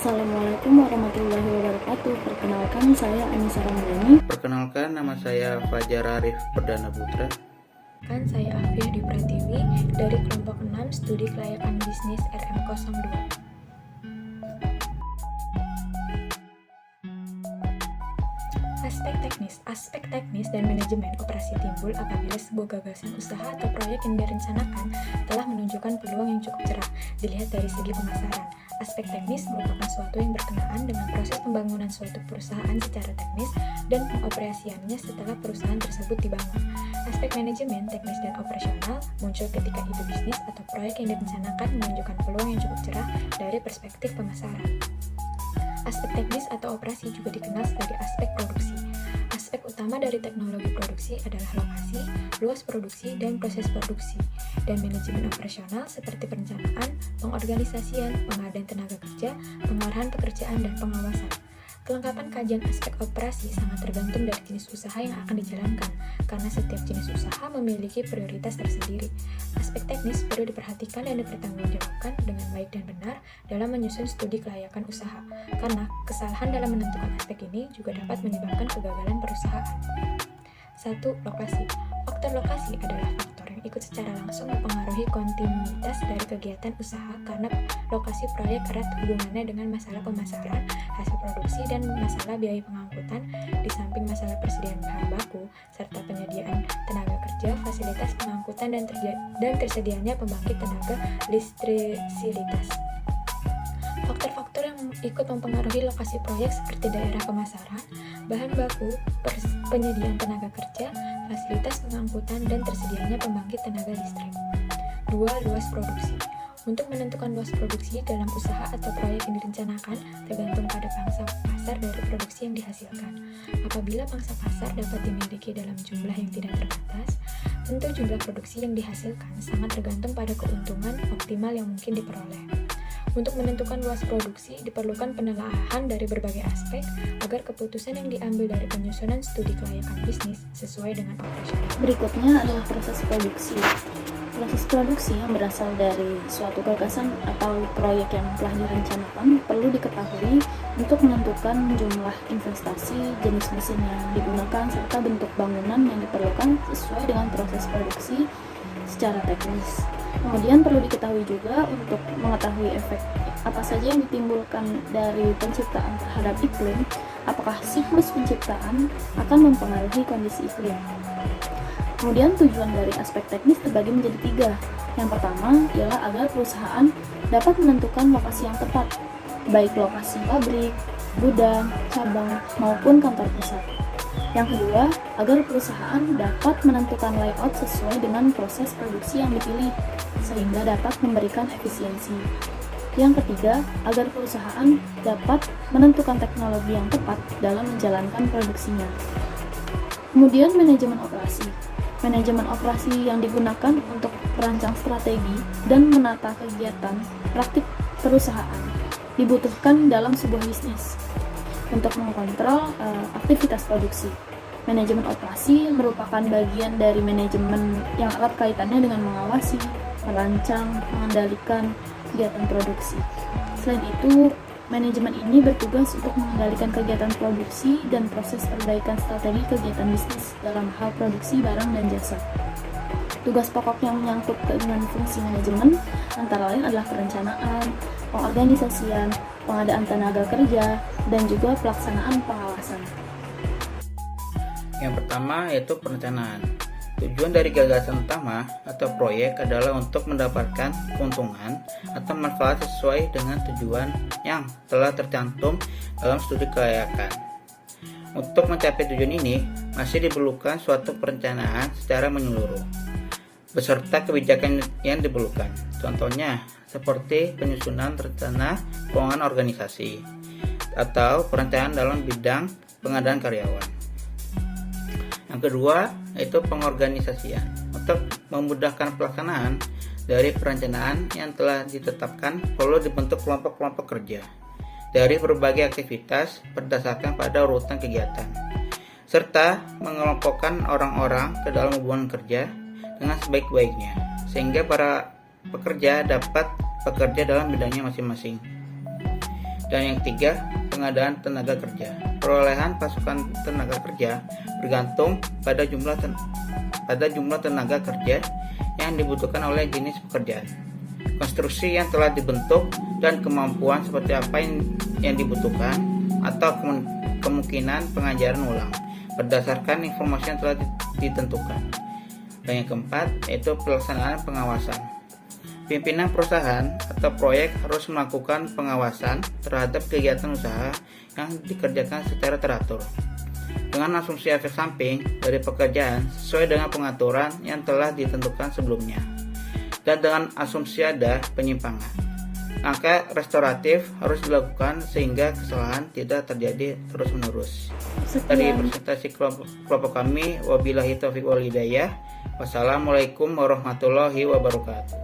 Assalamualaikum warahmatullahi wabarakatuh. Perkenalkan, saya Anissa Ramdhani. Perkenalkan, nama saya Fajar Arif Perdana Putra. Saya Afia Dipratiwi dari kelompok 6 Studi Kelayakan Bisnis RM02. Aspek teknis dan manajemen operasi timbul apabila sebuah gagasan usaha atau proyek yang direncanakan telah menunjukkan peluang yang cukup cerah dilihat dari segi pemasaran. Aspek teknis merupakan suatu yang berkenaan dengan proses pembangunan suatu perusahaan secara teknis dan pengoperasiannya setelah perusahaan tersebut dibangun. Aspek manajemen, teknis dan operasional muncul ketika ide bisnis atau proyek yang direncanakan menunjukkan peluang yang cukup cerah dari perspektif pemasaran. Aspek teknis atau operasi juga dikenal sebagai aspek produksi. Aspek utama dari teknologi produksi adalah lokasi, luas produksi, dan proses produksi, dan manajemen operasional seperti perencanaan, pengorganisasian, pengadaan tenaga kerja, pengarahan pekerjaan, dan pengawasan. Kelengkapan kajian aspek operasi sangat tergantung dari jenis usaha yang akan dijalankan, karena setiap jenis usaha memiliki prioritas tersendiri. Aspek teknis perlu diperhatikan dan dipertanggungjawabkan dengan baik dan benar dalam menyusun studi kelayakan usaha, karena kesalahan dalam menentukan aspek ini juga dapat menyebabkan kegagalan perusahaan. 1. Lokasi. Faktor lokasi adalah faktor yang ikut secara langsung mempengaruhi kontinuitas dari kegiatan usaha karena lokasi proyek erat hubungannya dengan masalah pemasaran, hasil produksi, dan masalah biaya pengangkutan, di samping masalah persediaan bahan baku, serta penyediaan tenaga kerja, fasilitas pengangkutan, dan tersedianya pembangkit tenaga listrisitas. Faktor-faktor yang ikut mempengaruhi lokasi proyek seperti daerah pemasaran, bahan baku, penyediaan tenaga kerja, fasilitas pengangkutan, dan tersedianya pembangkit tenaga listrik. 2. Luas produksi. Untuk menentukan luas produksi dalam usaha atau proyek yang direncanakan tergantung pada pangsa pasar dari produksi yang dihasilkan. Apabila pangsa pasar dapat dimiliki dalam jumlah yang tidak terbatas, tentu jumlah produksi yang dihasilkan sangat tergantung pada keuntungan optimal yang mungkin diperoleh. Untuk menentukan luas produksi, diperlukan penelaahan dari berbagai aspek agar keputusan yang diambil dari penyusunan studi kelayakan bisnis sesuai dengan operasional. Berikutnya adalah proses produksi. Proses produksi yang berasal dari suatu gagasan atau proyek yang telah direncanakan perlu diketahui untuk menentukan jumlah investasi, jenis mesin yang digunakan, serta bentuk bangunan yang diperlukan sesuai dengan proses produksi secara teknis. Kemudian perlu diketahui juga untuk mengetahui efek apa saja yang ditimbulkan dari penciptaan terhadap iklim, apakah siklus penciptaan akan mempengaruhi kondisi iklim. Kemudian tujuan dari aspek teknis terbagi menjadi 3. Yang pertama ialah agar perusahaan dapat menentukan lokasi yang tepat, baik lokasi pabrik, gudang, cabang, maupun kantor pusat. Yang kedua, agar perusahaan dapat menentukan layout sesuai dengan proses produksi yang dipilih, sehingga dapat memberikan efisiensi. Yang ketiga, agar perusahaan dapat menentukan teknologi yang tepat dalam menjalankan produksinya. Kemudian, manajemen operasi. Manajemen operasi yang digunakan untuk merancang strategi dan menata kegiatan praktik perusahaan dibutuhkan dalam sebuah bisnis untuk mengontrol aktivitas produksi. Manajemen operasi merupakan bagian dari manajemen yang erat kaitannya dengan mengawasi, merancang, mengendalikan kegiatan produksi. Selain itu, manajemen ini bertugas untuk mengendalikan kegiatan produksi dan proses perbaikan strategi kegiatan bisnis dalam hal produksi barang dan jasa. Tugas pokok yang menyangkut dengan fungsi manajemen antara lain adalah perencanaan, pengorganisasian, pengadaan tenaga kerja, dan juga pelaksanaan pengawasan. Yang pertama yaitu perencanaan. Tujuan dari gagasan utama atau proyek adalah untuk mendapatkan keuntungan atau manfaat sesuai dengan tujuan yang telah tercantum dalam studi kelayakan. Untuk mencapai tujuan ini, masih diperlukan suatu perencanaan secara menyeluruh, beserta kebijakan yang diperlukan. Contohnya, seperti penyusunan rencana keuangan organisasi, atau perencanaan dalam bidang pengadaan karyawan. Yang kedua, yaitu pengorganisasian. Untuk memudahkan pelaksanaan dari perencanaan yang telah ditetapkan, perlu dibentuk kelompok-kelompok kerja dari berbagai aktivitas berdasarkan pada urutan kegiatan, serta mengelompokkan orang-orang ke dalam hubungan kerja dengan sebaik-baiknya, sehingga para pekerja dapat bekerja dalam bidangnya masing-masing. Dan yang ketiga, pengadaan tenaga kerja. Perolehan pasukan tenaga kerja bergantung pada jumlah tenaga kerja yang dibutuhkan oleh jenis pekerjaan, konstruksi yang telah dibentuk, dan kemampuan seperti apa yang dibutuhkan atau kemungkinan pengajaran ulang berdasarkan informasi yang telah ditentukan. Dan yang keempat, yaitu pelaksanaan pengawasan. Pimpinan perusahaan atau proyek harus melakukan pengawasan terhadap kegiatan usaha yang dikerjakan secara teratur, dengan asumsi efek samping dari pekerjaan sesuai dengan pengaturan yang telah ditentukan sebelumnya, dan dengan asumsi ada penyimpangan. Langkah restoratif harus dilakukan sehingga kesalahan tidak terjadi terus-menerus. Dari presentasi kelompok kami, wabillahi taufiq wal hidayah. Wassalamualaikum warahmatullahi wabarakatuh.